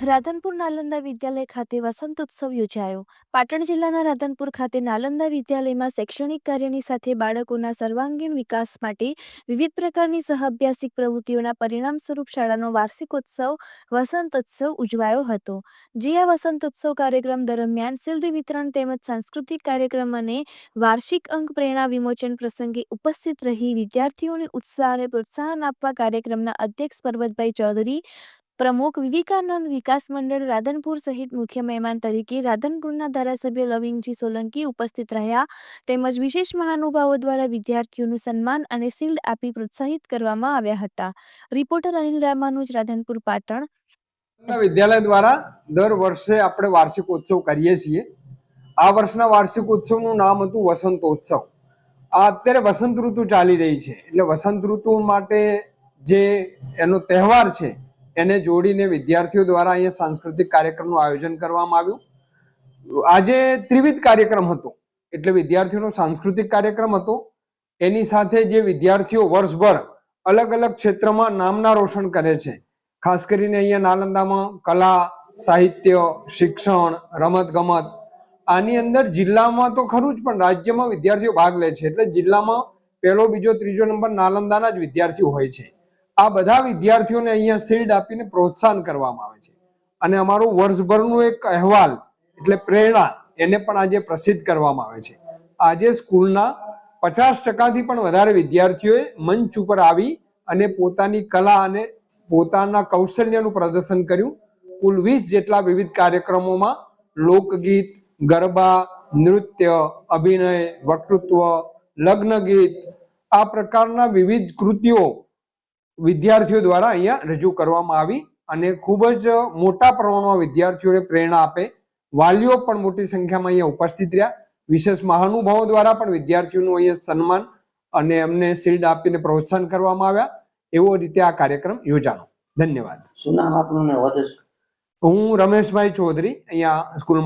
રાધનપુર નાલંદા વિદ્યાલય ખાતે વસંતોત્સવ યોજાયો. પાટણ જિલ્લાના રાધનપુર ખાતે નાલંદા વિદ્યાલયમાં શૈક્ષણિક કાર્યની સાથે બાળકોના સર્વાંગીણ વિકાસ માટે વિવિધ પ્રકારની સહઅભ્યાસિક પ્રવૃત્તિઓના પરિણામ સ્વરૂપ શાળાનો વાર્ષિકોત્સવ વસંતોત્સવ ઉજવાયો હતો. જે આ વસંતોત્સવ કાર્યક્રમ દરમિયાન શિલ્ડ વિતરણ તેમજ સાંસ્કૃતિક કાર્યક્રમ અને વાર્ષિક અંક પ્રેરણા વિમોચન પ્રસંગે ઉપસ્થિત રહી વિદ્યાર્થીઓને ઉત્સાહ અને પ્રોત્સાહન આપવા કાર્યક્રમના અધ્યક્ષ પરબતભાઈ ચૌધરી, પ્રમુખ વિવેકાનંદ વિકાસ મંડળ રાધનપુર સહિત મુખ્ય મહેમાન તરીકે રાધનપુરના ધારાસભ્ય લવિંગજી સોલંકી ઉપસ્થિત રહ્યા તેમજ વિશેષ મહાનુભાવો દ્વારા વિદ્યાર્થીઓનું સન્માન અને શિલ્ડ આપી પ્રોત્સાહિત કરવામાં આવ્યા હતા. રિપોર્ટર અનિલ રામાનુજ, રાધનપુર, પાટણ. વિદ્યાલય દ્વારા દર વર્ષે આપણે વાર્ષિકોત્સવ કરીએ છીએ. આ વર્ષના વાર્ષિકોત્સવનું નામ હતું વસંતોત્સવ. આ અત્યારે વસંત ઋતુ ચાલી રહી છે એટલે વસંત ઋતુ માટે જે એનો તહેવાર છે એને જોડીને વિદ્યાર્થીઓ દ્વારા અહીંયા સાંસ્કૃતિક કાર્યક્રમનું આયોજન કરવામાં આવ્યું. આજે ત્રિવિધ કાર્યક્રમ હતો એટલે વિદ્યાર્થીઓનો સાંસ્કૃતિક કાર્યક્રમ હતો. એની સાથે જે વિદ્યાર્થીઓ વર્ષભર અલગ અલગ ક્ષેત્રમાં નામના રોશન કરે છે, ખાસ કરીને અહીંયા નાલંદામાં કલા, સાહિત્ય, શિક્ષણ, રમત ગમત, આની અંદર જિલ્લામાં તો ખરું જ પણ રાજ્યમાં વિદ્યાર્થીઓ ભાગ લે છે એટલે જિલ્લામાં પહેલો, બીજો, ત્રીજો નંબર નાલંદાના જ વિદ્યાર્થીઓ હોય છે. આ બધા વિદ્યાર્થીઓને અહીંયા શિલ્ડ આપીને પ્રોત્સાહન કરવામાં આવે છે અને અમારું વર્ષભરનું એક અહેવાલ એટલે પ્રેરણા એને પણ આજે પ્રસિદ્ધ કરવામાં આવે છે. આજે સ્કૂલના 50%થી પણ વધારે વિદ્યાર્થીઓએ મંચ ઉપર આવી અને પોતાની કલા અને પોતાના કૌશલ્યનું પ્રદર્શન કર્યું. કુલ 20 જેટલા વિવિધ કાર્યક્રમોમાં લોકગીત, ગરબા, નૃત્ય, અભિનય, વક્તૃત્વ, લગ્ન ગીત, આ પ્રકારના વિવિધ કૃતિઓ વિદ્યાર્થીઓ દ્વારા અહીંયા રજૂ કરવામાં આવી અને ખૂબ જ મોટા પ્રમાણમાં વિદ્યાર્થીઓને પ્રેરણા આપે. વાલીઓ પણ મોટી સંખ્યામાં અહીંયા ઉપસ્થિત રહ્યા. વિશેષ મહાનુભાવો દ્વારા પણ વિદ્યાર્થીઓનું અહીંયા સન્માન અને એમને શિલ્ડ આપીને પ્રોત્સાહન કરવામાં આવ્યા. એવો રીતે આ કાર્યક્રમ યોજાનો. ધન્યવાદ. શું નામ આપનું ને હોદ્દો? હું રમેશભાઈ ચૌધરી, અહીંયા સ્કૂલ